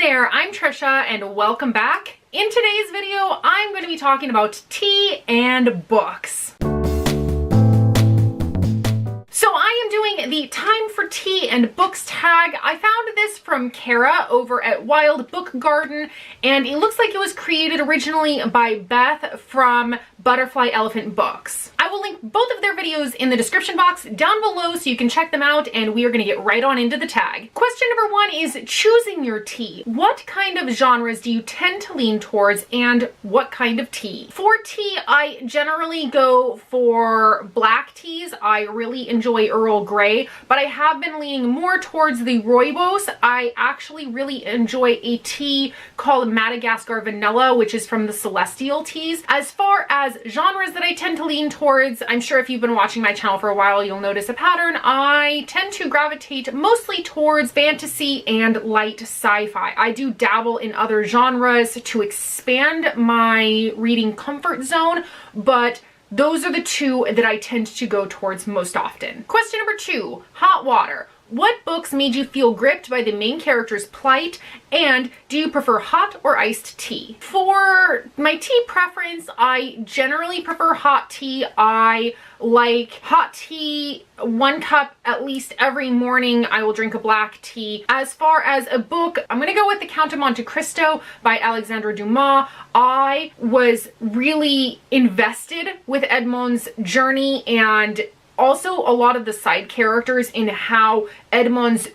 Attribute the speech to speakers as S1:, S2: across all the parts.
S1: there, I'm Trisha and welcome back. In today's video, I'm going to be talking about tea and books. So I am doing the Time for Tea and Books tag. I found this from Cara over at Wild Book Garden, and it looks like it was created originally by Beth from Butterfly Elephant Books. I will link both of their videos in the description box down below so you can check them out, and we are going to get right on into the tag. Question number one is choosing your tea. What kind of genres do you tend to lean towards, and what kind of tea? For tea, I generally go for black teas. I really enjoy Earl Grey, but I have been leaning more towards the rooibos. I actually really enjoy a tea called Madagascar Vanilla, which is from the Celestial Teas. As far as genres that I tend to lean towards, I'm sure if you've been watching my channel for a while, you'll notice a pattern. I tend to gravitate mostly towards fantasy and light sci-fi. I do dabble in other genres to expand my reading comfort zone, but those are the two that I tend to go towards most often. Question number two, hot water. What books made you feel gripped by the main character's plight, and do you prefer hot or iced tea? For my tea preference, I generally prefer hot tea. I like hot tea, 1 cup at least every morning. I will drink a black tea. As far as a book, I'm gonna go with The Count of Monte Cristo by Alexandre Dumas. I was really invested with Edmond's journey and also a lot of the side characters in how Edmond's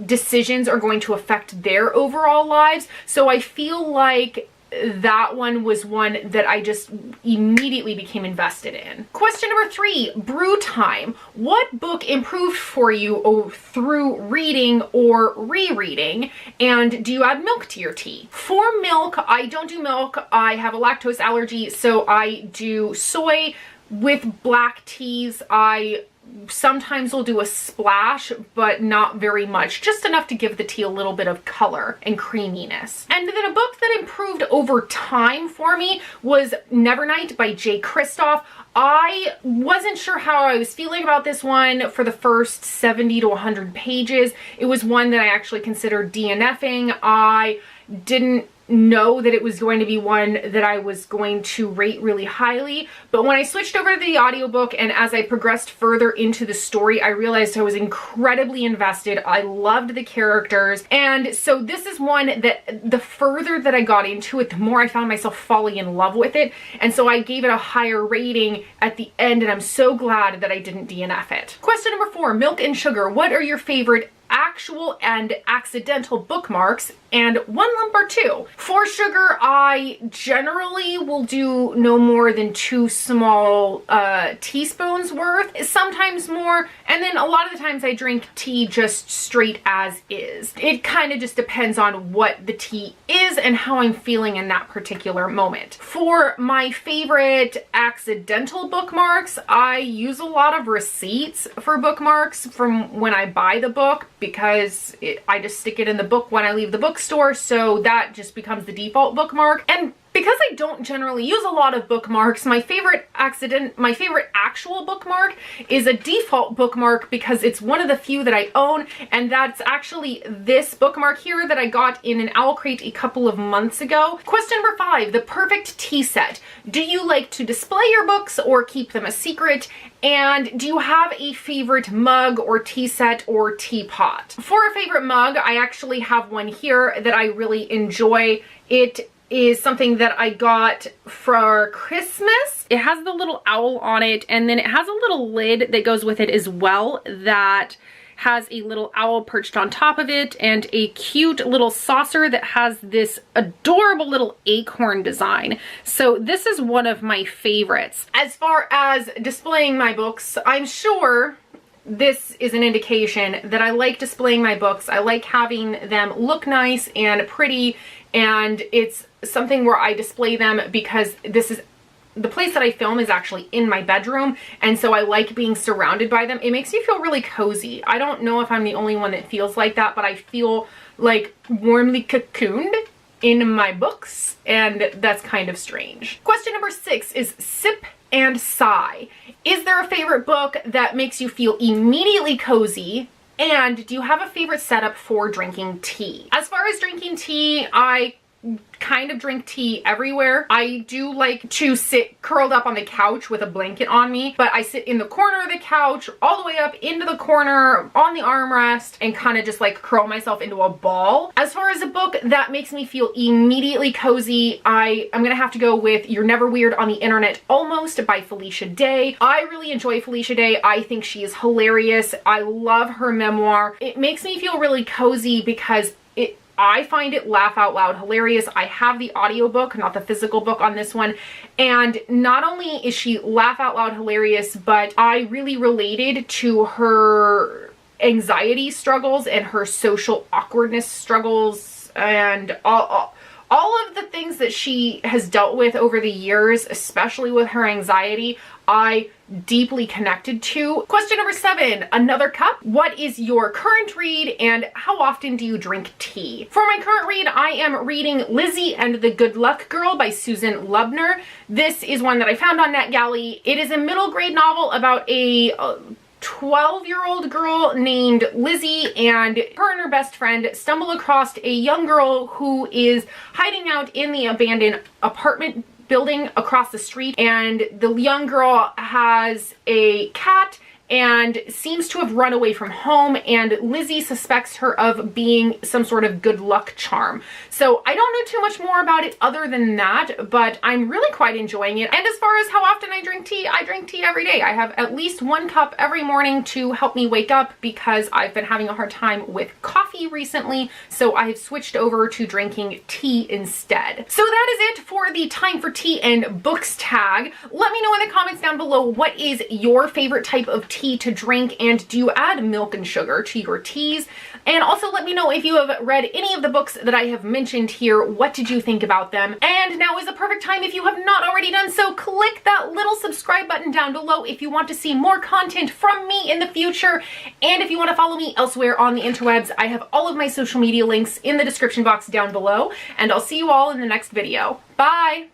S1: decisions are going to affect their overall lives. So I feel like that one was one that I just immediately became invested in. Question number three, brew time. What book improved for you through reading or rereading, and do you add milk to your tea? For milk, I don't do milk. I have a lactose allergy, so I do soy. With black teas, I sometimes will do a splash, but not very much, just enough to give the tea a little bit of color and creaminess. And then a book that improved over time for me was Nevernight by J. Kristoff. I wasn't sure how I was feeling about this one for the first 70 to 100 pages. It was one that I actually considered DNFing. I didn't know that it was going to be one that I was going to rate really highly, but when I switched over to the audiobook and as I progressed further into the story, I realized I was incredibly invested. I loved the characters, and so this is one that the further that I got into it, the more I found myself falling in love with it, and so I gave it a higher rating at the end, and I'm so glad that I didn't DNF it. Question number four, milk and sugar. What are your favorite actual and accidental bookmarks, and one lump or two? For sugar, I generally will do no more than 2 small teaspoons worth, sometimes more, and then a lot of the times I drink tea just straight as is. It kind of just depends on what the tea is and how I'm feeling in that particular moment. For my favorite accidental bookmarks, I use a lot of receipts for bookmarks from when I buy the book, because I just stick it in the book when I leave the bookstore, so that just becomes the default bookmark. And because I don't generally use a lot of bookmarks, my favorite actual bookmark is a default bookmark because it's one of the few that I own, and that's actually this bookmark here that I got in an owl crate a couple of months ago. Question number five, the perfect tea set. Do you like to display your books or keep them a secret? And do you have a favorite mug or tea set or teapot? For a favorite mug, I actually have one here that I really enjoy. It is something that I got for Christmas. It has the little owl on it, and then it has a little lid that goes with it as well that has a little owl perched on top of it, and a cute little saucer that has this adorable little acorn design. So this is one of my favorites. As far as displaying my books, I'm sure this is an indication that I like displaying my books. I like having them look nice and pretty, and it's something where I display them because this is the place that I film is actually in my bedroom, and so I like being surrounded by them. It makes me feel really cozy. I don't know if I'm the only one that feels like that, but I feel like warmly cocooned in my books, and that's kind of strange. Question number 6 is sip and sigh. Is there a favorite book that makes you feel immediately cozy And do you have a favorite setup for drinking tea? As far as drinking tea, I kind of drink tea everywhere. I do like to sit curled up on the couch with a blanket on me, but I sit in the corner of the couch all the way up into the corner on the armrest and kind of just like curl myself into a ball. As far as a book that makes me feel immediately cozy, I'm gonna have to go with You're Never Weird on the Internet Almost by Felicia Day. I really enjoy Felicia Day. I think she is hilarious. I love her memoir. It makes me feel really cozy because I find it laugh out loud hilarious. I have the audiobook, not the physical book on this one. And not only is she laugh out loud hilarious, but I really related to her anxiety struggles and her social awkwardness struggles and all of the things that she has dealt with over the years, especially with her anxiety, I deeply connected to. Question number 7, another cup. What is your current read and how often do you drink tea? For my current read, I am reading Lizzie and the Good Luck Girl by Susan Lubner. This is one that I found on NetGalley. It is a middle grade novel about a 12-year-old girl named Lizzie, and her best friend stumble across a young girl who is hiding out in the abandoned apartment building across the street, and the young girl has a cat and seems to have run away from home, and Lizzie suspects her of being some sort of good luck charm. So I don't know too much more about it other than that, but I'm really quite enjoying it. And as far as how often I drink tea every day. I have at least 1 cup every morning to help me wake up because I've been having a hard time with coffee recently, so I have switched over to drinking tea instead. So that is it for the Time for Tea and Books tag. Let me know in the comments down below, what is your favorite type of tea to drink, and do you add milk and sugar to your teas? And also let me know if you have read any of the books that I have mentioned here. What did you think about them? And now is the perfect time, if you have not already done so, click that little subscribe button down below if you want to see more content from me in the future. And if you want to follow me elsewhere on the interwebs, I have all of my social media links in the description box down below, and I'll see you all in the next video. Bye!